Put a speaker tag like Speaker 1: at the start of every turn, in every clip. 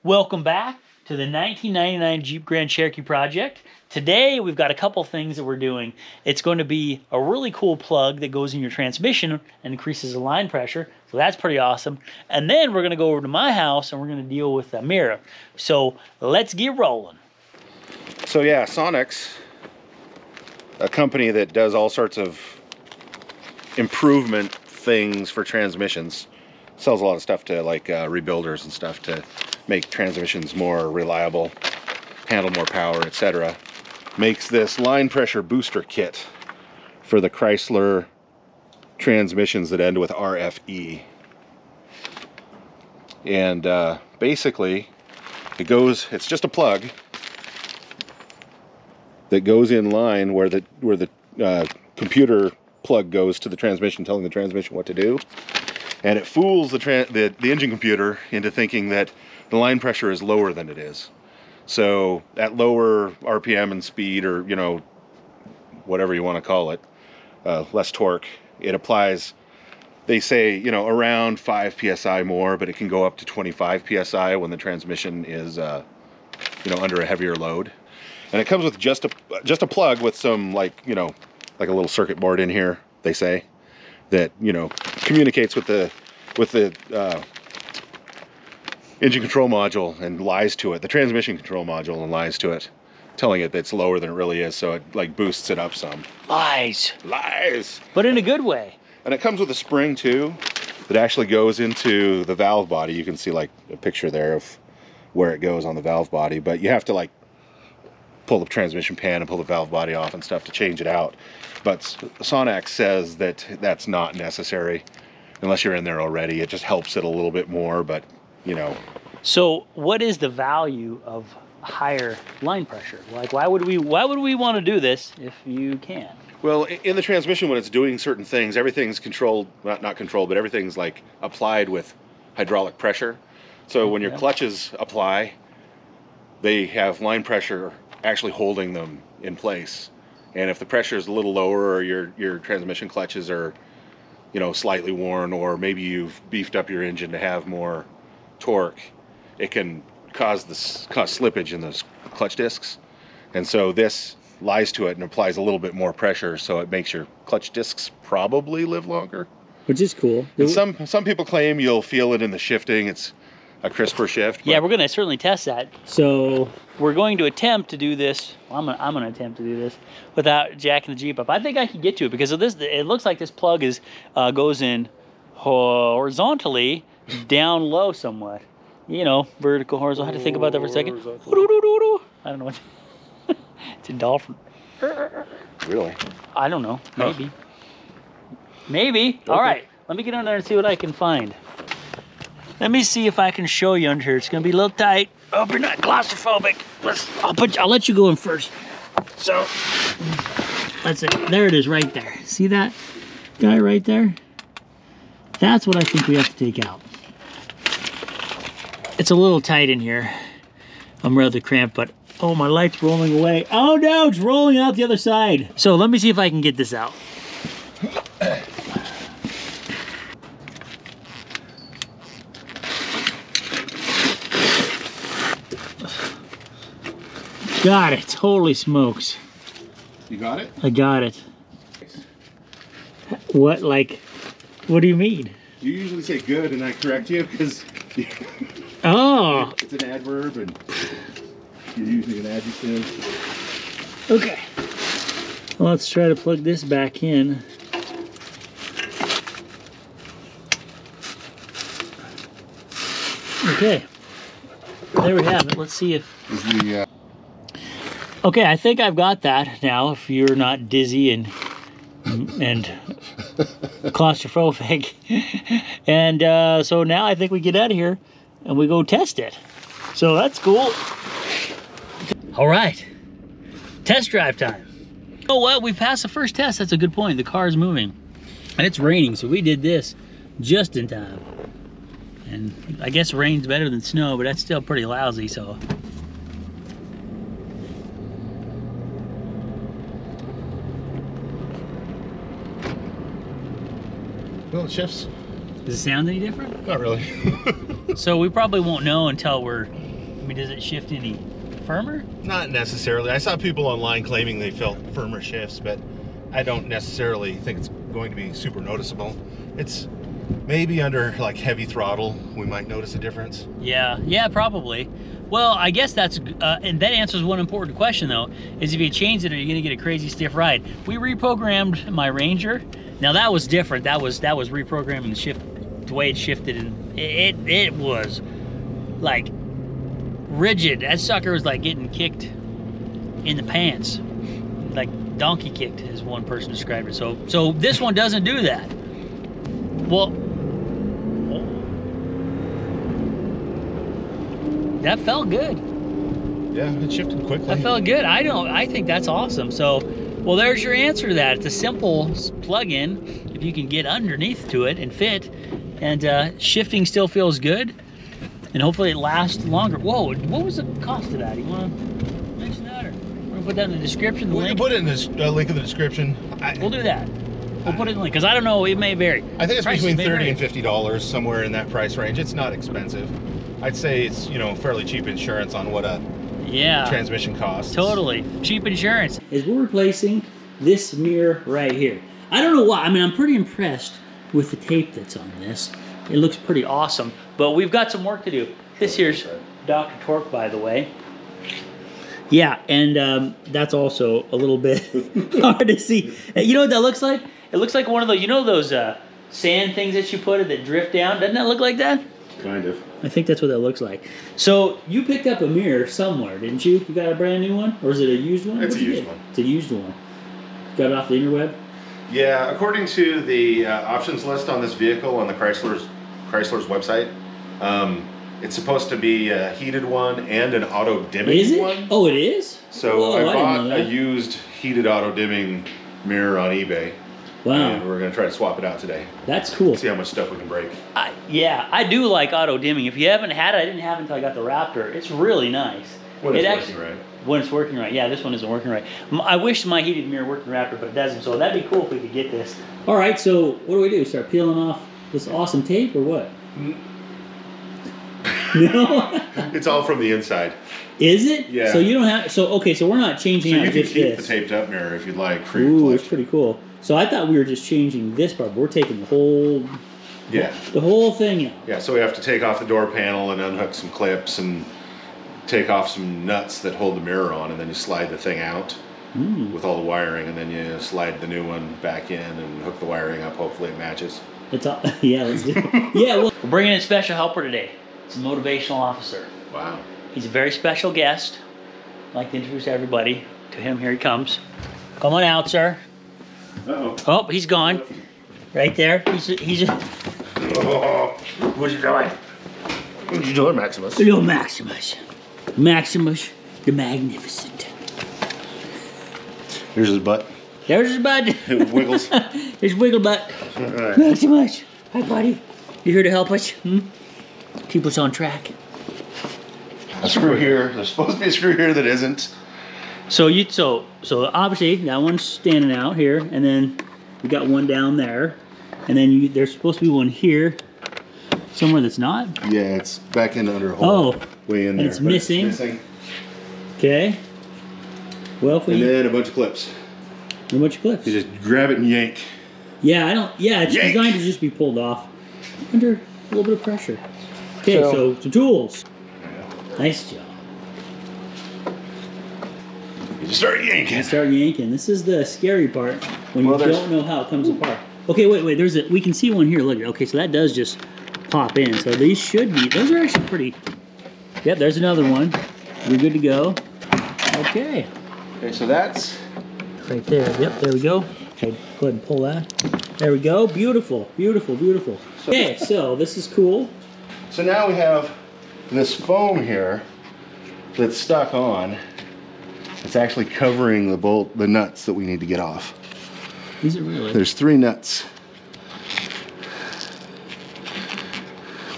Speaker 1: Welcome back to the 1999 Jeep Grand Cherokee project. Today we've got a couple things that we're doing. It's going to be a really cool plug that goes in your transmission and increases the line pressure, so that's pretty awesome. And then we're going to go over to my house and we're going to deal with the mirror. So let's get rolling.
Speaker 2: So yeah, Sonnax, a company that does all sorts of improvement things for transmissions, sells a lot of stuff to like rebuilders and stuff to make transmissions more reliable, handle more power, etc. Makes this line pressure booster kit for the Chrysler transmissions that end with RFE. And basically it's just a plug that goes in line where the computer plug goes to the transmission, telling the transmission what to do. And it fools the engine computer into thinking that the line pressure is lower than it is. So at lower RPM and speed, or whatever you want to call it, less torque, it applies, they say, around 5 psi more, but it can go up to 25 psi when the transmission is under a heavier load. And it comes with just a plug with some like a little circuit board in here, they say, that communicates with the engine control module and lies to it, the transmission control module, and lies to it, telling it that it's lower than it really is, so it like boosts it up some.
Speaker 1: Lies. But in a good way.
Speaker 2: And it comes with a spring too that actually goes into the valve body. You can see like a picture there of where it goes on the valve body, but you have to like pull the transmission pan and pull the valve body off and stuff to change it out. But Sonnax says that that's not necessary unless you're in there already. It just helps it a little bit more, but
Speaker 1: So what is the value of higher line pressure? Like, why would we want to do this if you can?
Speaker 2: Well, in the transmission, when it's doing certain things, everything's controlled, not controlled, but everything's like applied with hydraulic pressure. So when your clutches apply, they have line pressure actually holding them in place. And if the pressure is a little lower, or your transmission clutches are slightly worn, or maybe you've beefed up your engine to have more torque, it can cause slippage in those clutch discs. And so this lies to it and applies a little bit more pressure, so it makes your clutch discs probably live longer,
Speaker 1: which is cool.
Speaker 2: And some people claim you'll feel it in the shifting. It's a crisper shift.
Speaker 1: Yeah, we're going to certainly test that. So we're going to attempt to do this. Well, I'm going to attempt to do this without jacking the Jeep up. I think I can get to it because of this. It looks like this plug goes in horizontally, down low somewhat. Vertical, horizontal. I had to think about that for a second. I don't know what. It's a dolphin.
Speaker 2: Really?
Speaker 1: I don't know. Maybe. Maybe. Okay. All right. Let me get under there and see what I can find. Let me see if I can show you under here. It's gonna be a little tight. I hope you're not claustrophobic. I'll let you go in first. So that's it. There it is, right there. See that guy right there? That's what I think we have to take out. It's a little tight in here. I'm rather cramped, but oh, my light's rolling away. Oh no, it's rolling out the other side. So let me see if I can get this out. Got it. Holy smokes.
Speaker 2: You got it?
Speaker 1: I got it. What do you mean?
Speaker 2: You usually say good and I correct you because
Speaker 1: oh,
Speaker 2: it's an adverb and you're using an adjective.
Speaker 1: Okay. Well, let's try to plug this back in. Okay. There we have it. Let's see if... Okay, I think I've got that now, if you're not dizzy and claustrophobic. And so now I think we get out of here and we go test it. So that's cool. All right, test drive time. Oh, well, we passed the first test. That's a good point. The car's moving. And it's raining, so we did this just in time. And I guess rain's better than snow, but that's still pretty lousy, so...
Speaker 2: Well, it shifts.
Speaker 1: Does it sound any different?
Speaker 2: Not really.
Speaker 1: So we probably won't know until we're mean, does it shift any firmer?
Speaker 2: Not necessarily. I saw people online claiming they felt firmer shifts, but I don't necessarily think it's going to be super noticeable. It's maybe under like heavy throttle, we might notice a difference.
Speaker 1: Yeah, probably. Well, I guess that's, and that answers one important question though, is if you change it, are you gonna get a crazy stiff ride? We reprogrammed my Ranger. Now that was different. That was reprogramming the shift, the way it shifted, and it was like rigid. That sucker was like getting kicked in the pants, like donkey kicked, as one person described it. So this one doesn't do that. Well, that felt good.
Speaker 2: Yeah, it shifted quickly.
Speaker 1: That felt good. I think that's awesome. So, well, there's your answer to that. It's a simple plug-in if you can get underneath to it and fit, and shifting still feels good, and hopefully it lasts longer. Whoa, what was the cost of that? You want to mention that, or we're gonna put that in the description?
Speaker 2: We can put it in the link in the description.
Speaker 1: We'll do that. We'll put it in the link, because I don't know, it may vary.
Speaker 2: I think it's between $30 and $50, somewhere in that price range. It's not expensive. I'd say it's, you know, fairly cheap insurance on what a transmission costs.
Speaker 1: Totally. Cheap insurance. Is we're replacing this mirror right here. I don't know why. I mean, I'm pretty impressed with the tape that's on this. It looks pretty awesome, but we've got some work to do. This here's Dr. Torque, by the way. Yeah, and that's also a little bit hard to see. You know what that looks like? It looks like one of those, you know those sand things that you put that drift down? Doesn't that look like that?
Speaker 2: Kind of.
Speaker 1: I think that's what that looks like. So you picked up a mirror somewhere, didn't you? You got a brand new one? Or is it a used one?
Speaker 2: It's a used one.
Speaker 1: It's a used one. Got it off the interweb?
Speaker 2: Yeah, according to the options list on this vehicle on the Chrysler's website, it's supposed to be a heated one and an auto dimming
Speaker 1: is it?
Speaker 2: one.
Speaker 1: Oh, it is?
Speaker 2: So
Speaker 1: whoa,
Speaker 2: I bought a used heated auto dimming mirror on eBay.
Speaker 1: Wow.
Speaker 2: And we're going to try to swap it out today.
Speaker 1: That's cool.
Speaker 2: See how much stuff we can break.
Speaker 1: Yeah, I do like auto dimming. If you haven't had it, I didn't have it until I got the Raptor. It's really nice.
Speaker 2: When it's working right.
Speaker 1: When it's working right. Yeah, this one isn't working right. I wish my heated mirror worked in Raptor, but it doesn't. So that'd be cool if we could get this. All right, so what do? Start peeling off this awesome tape or what? No?
Speaker 2: It's all from the inside.
Speaker 1: Is it?
Speaker 2: Yeah.
Speaker 1: So you don't have, so okay, so we're not changing out just this. So you can
Speaker 2: keep the taped up mirror if you'd like.
Speaker 1: Ooh, it's pretty cool. So I thought we were just changing this part, but we're taking the whole, the whole thing out.
Speaker 2: Yeah, so we have to take off the door panel and unhook some clips and take off some nuts that hold the mirror on, and then you slide the thing out with all the wiring, and then you slide the new one back in and hook the wiring up. Hopefully it matches.
Speaker 1: It's all, yeah, let's do it. Yeah, well, we're bringing in a special helper today. It's a motivational officer.
Speaker 2: Wow.
Speaker 1: He's a very special guest. I'd like to introduce everybody to him. Here he comes. Come on out, sir.
Speaker 2: Uh-oh.
Speaker 1: Oh, he's gone. Right there. He's
Speaker 2: Oh, what you doing? What you doing, Maximus?
Speaker 1: Little Maximus. Maximus the Magnificent.
Speaker 2: Here's his butt.
Speaker 1: There's his butt.
Speaker 2: It wiggles.
Speaker 1: There's wiggle butt.
Speaker 2: Right.
Speaker 1: Maximus. Hi, buddy. You here to help us? Keep us on track.
Speaker 2: A screw here. There's supposed to be a screw here that isn't.
Speaker 1: So obviously that one's standing out here, and then we got one down there, and then there's supposed to be one here somewhere that's not.
Speaker 2: Yeah, it's back in under a hole.
Speaker 1: Oh,
Speaker 2: way in there.
Speaker 1: And it's missing. Okay. Well, if we
Speaker 2: and then a bunch of clips.
Speaker 1: A bunch of clips.
Speaker 2: You just grab it and yank.
Speaker 1: Yeah, I don't. Yeah, it's
Speaker 2: yank.
Speaker 1: Designed to just be pulled off under a little bit of pressure. Okay, so some tools. Nice job.
Speaker 2: You just start yanking.
Speaker 1: Start yanking. This is the scary part when you don't know how it comes apart. Okay, wait. We can see one here. Look. Okay, so that does just pop in. So these should be. Those are actually pretty. Yep. There's another one. We're good to go. Okay.
Speaker 2: Okay, so that's
Speaker 1: right there. Yep. There we go. Okay. Go ahead and pull that. There we go. Beautiful. Beautiful. Beautiful. Okay. So this is cool.
Speaker 2: So now we have this foam here that's stuck on. It's actually covering the nuts that we need to get off.
Speaker 1: Is it really?
Speaker 2: There's 3 nuts.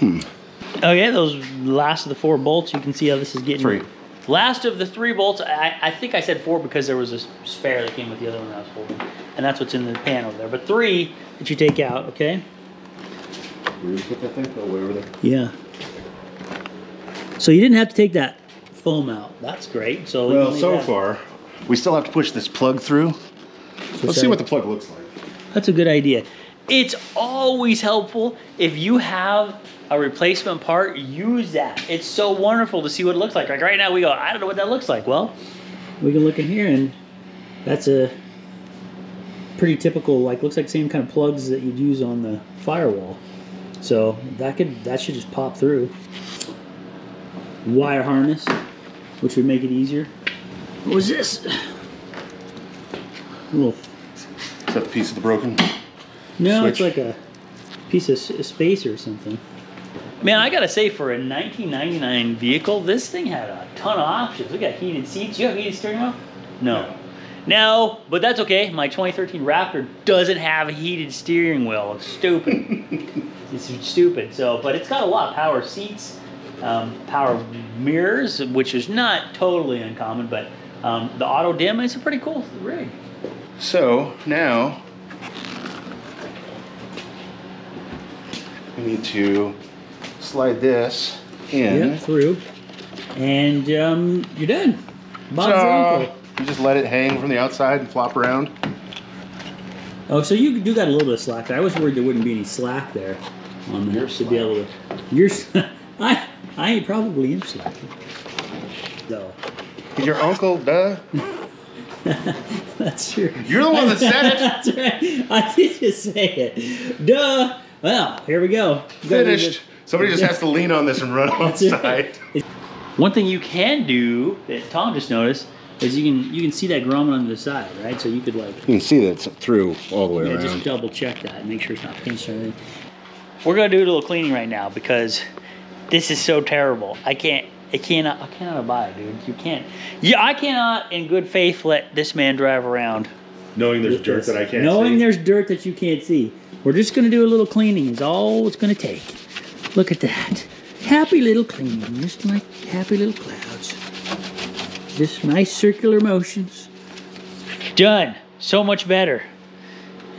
Speaker 1: Okay, those last of the 4 bolts, you can see how this is getting.
Speaker 2: 3.
Speaker 1: Last of the 3 bolts, I think I said 4 because there was a spare that came with the other one I was holding. And that's what's in the pan over there. But 3 that you take out, okay?
Speaker 2: Where did you put that thing? Oh, way over there.
Speaker 1: Yeah. So you didn't have to take that foam out. That's great. So
Speaker 2: Well, so far, we still have to push this plug through.
Speaker 1: So
Speaker 2: Let's see what the plug looks like.
Speaker 1: That's a good idea. It's always helpful if you have a replacement part, use that. It's so wonderful to see what it looks like. Like right now we go, I don't know what that looks like. Well, we can look in here and that's a pretty typical, like looks like the same kind of plugs that you'd use on the firewall. So that should just pop through. Wire harness, which would make it easier. What was this? Little.
Speaker 2: Is that the piece of the broken?
Speaker 1: No,
Speaker 2: switch?
Speaker 1: It's like a piece of space or something. Man, I gotta say, for a 1999 vehicle, this thing had a ton of options. We got heated seats. You have heated steering wheel? No. No, but that's okay. My 2013 Raptor doesn't have a heated steering wheel. It's stupid. It's stupid. So, but it's got a lot of power seats, power mirrors, which is not totally uncommon, but the auto dim, it's a pretty cool rig.
Speaker 2: So now we need to slide this in.
Speaker 1: Yep, through. And you're done. Bob's your uncle.
Speaker 2: You just let it hang from the outside and flop around.
Speaker 1: Oh, so you do got a little bit of slack there. I was worried there wouldn't be any slack there on there to be able to. You're. I probably am slacking. So.
Speaker 2: He's your uncle, duh.
Speaker 1: That's true.
Speaker 2: You're the one that said it.
Speaker 1: That's right. I did just say it. Duh. Well, here we go.
Speaker 2: Finished. Somebody just has to lean on this and run outside.
Speaker 1: One thing you can do that Tom just noticed is you can see that grommet on the side, right? So you could like.
Speaker 2: You can see that it's through all the way around.
Speaker 1: Just double check that and make sure it's not pinched or anything. We're gonna do a little cleaning right now because this is so terrible. I cannot abide, dude. You can't. Yeah, I cannot, in good faith, let this man drive around.
Speaker 2: Knowing there's dirt that I can't see.
Speaker 1: Knowing there's dirt that you can't see. We're just gonna do a little cleaning. Is all it's gonna take. Look at that. Happy little cleaning, just like happy little clouds. Just nice circular motions. Done. So much better.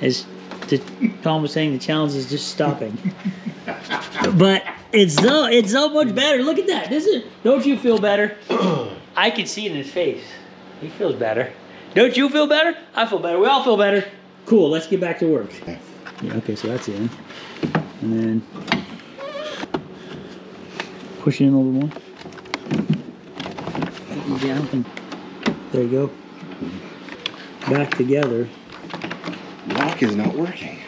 Speaker 1: As Tom was saying, the challenge is just stopping. But it's so much better. Look at that. Don't you feel better? I can see it in his face. He feels better. Don't you feel better? I feel better. We all feel better. Cool. Let's get back to work. Yeah, okay, so that's in. And then push in a little more. Down. There you go. Back together.
Speaker 2: Lock is not working.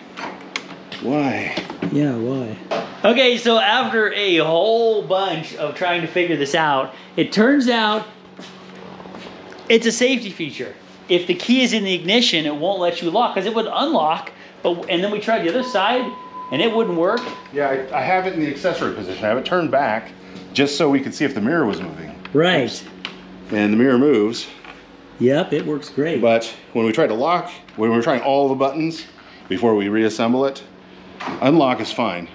Speaker 2: Why?
Speaker 1: Yeah, why? Okay, so after a whole bunch of trying to figure this out, it turns out it's a safety feature. If the key is in the ignition, it won't let you lock because it would unlock. And then we tried the other side, and it wouldn't work.
Speaker 2: Yeah, I have it in the accessory position. I have it turned back just so we could see if the mirror was moving.
Speaker 1: Right.
Speaker 2: Oops. And the mirror moves.
Speaker 1: Yep, it works great.
Speaker 2: But when we tried to lock, when we were trying all the buttons before we reassemble it, unlock is fine.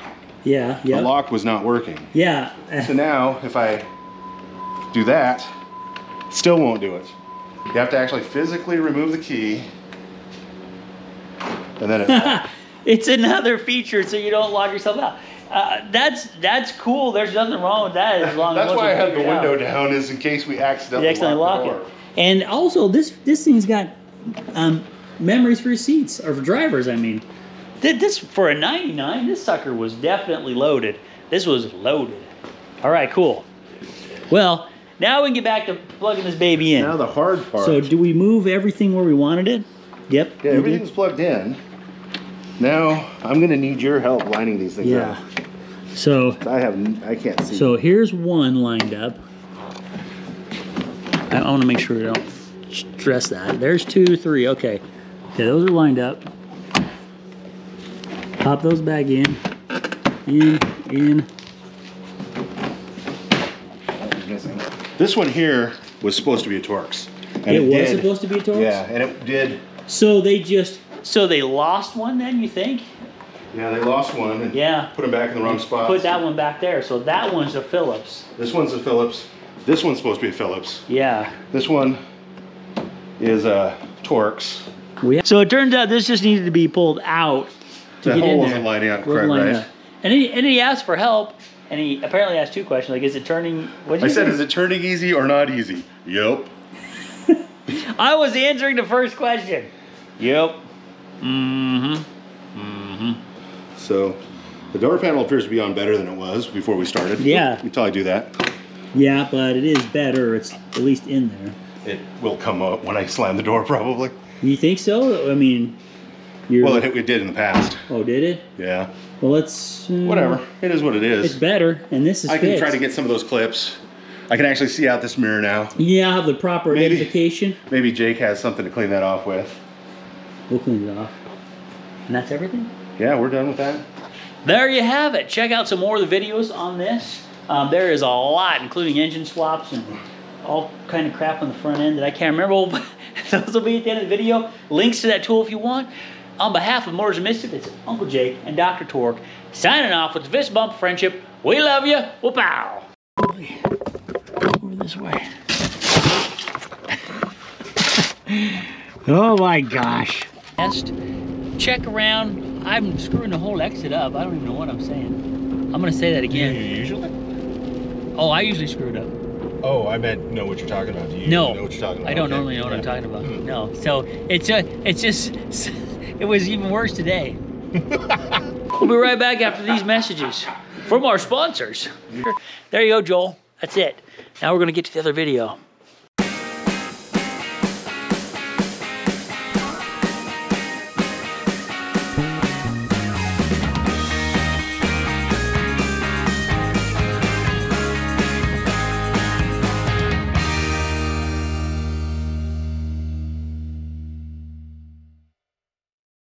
Speaker 1: Yeah, yeah.
Speaker 2: The lock was not working.
Speaker 1: Yeah.
Speaker 2: So now, if I do that, still won't do it. You have to actually physically remove the key, and then it...
Speaker 1: It's another feature so you don't lock yourself out. That's cool. There's nothing wrong with that as long as
Speaker 2: That's why I have the window
Speaker 1: out.
Speaker 2: Down, is in case we accidentally
Speaker 1: lock
Speaker 2: the door.
Speaker 1: it. And also, this thing's got memories for seats, or for drivers, I mean. This for a 99, this sucker was definitely loaded. This was loaded. All right, cool. Well, now we can get back to plugging this baby in.
Speaker 2: Now the hard part.
Speaker 1: So do we move everything where we wanted it? Yep.
Speaker 2: Yeah, everything's plugged in. Now I'm gonna need your help lining these things up.
Speaker 1: Yeah. So
Speaker 2: I can't see.
Speaker 1: So here's one lined up. I want to make sure we don't stress that. There's 2, 3. Okay. Okay, those are lined up. Pop those back in. In.
Speaker 2: This one here was supposed to be a Torx. And
Speaker 1: it was supposed to be a Torx?
Speaker 2: Yeah, and it did.
Speaker 1: So they lost one then, you think?
Speaker 2: Yeah, they lost one and put them back in the wrong spot.
Speaker 1: Put that one back there. So that one's a Phillips.
Speaker 2: This one's a Phillips. This one's supposed to be a Phillips.
Speaker 1: Yeah.
Speaker 2: This one is a Torx.
Speaker 1: So it turns out this just needed to be pulled out to get in there.
Speaker 2: That hole wasn't lining up correct, right?
Speaker 1: And he asked for help. And he apparently asked 2 questions, like, is it turning...
Speaker 2: I said, is it turning easy or not easy? Yep.
Speaker 1: I was answering the first question. Yep.
Speaker 2: So, the door panel appears to be on better than it was before we started.
Speaker 1: Yeah.
Speaker 2: Until I do that.
Speaker 1: Yeah, but it is better. It's at least in there.
Speaker 2: It will come up when I slam the door, probably.
Speaker 1: You think so? I mean...
Speaker 2: Well, it did in the past.
Speaker 1: Oh, did it?
Speaker 2: Yeah.
Speaker 1: Well, let's...
Speaker 2: Whatever. It is what it is.
Speaker 1: It's better, and this is
Speaker 2: I can
Speaker 1: fixed.
Speaker 2: try to get some of those clips. I can actually see out this mirror now.
Speaker 1: Yeah, have the proper identification.
Speaker 2: Maybe Jake has something to clean that off with.
Speaker 1: We'll clean it off. And that's everything?
Speaker 2: Yeah, we're done with that.
Speaker 1: There you have it. Check out some more of the videos on this. There is a lot, including engine swaps and all kind of crap on the front end that I can't remember. But those will be at the end of the video. Links to that tool if you want. On behalf of Motors and Mischief, it's Uncle Jake and Dr. Torque signing off with the fist bump of friendship. We love you. Whoop-ow. Over this way. Oh my gosh. Check around. I'm screwing the whole exit up. I don't even know what I'm saying. I'm going to say that again.
Speaker 2: Do you usually?
Speaker 1: Oh, I usually screw it up.
Speaker 2: Oh, I meant know what you're talking about. Do you
Speaker 1: know
Speaker 2: what you're talking about?
Speaker 1: I don't normally know what I'm talking about. No. So it's just... It was even worse today. We'll be right back after these messages from our sponsors. There you go, Joel. That's it. Now we're going to get to the other video.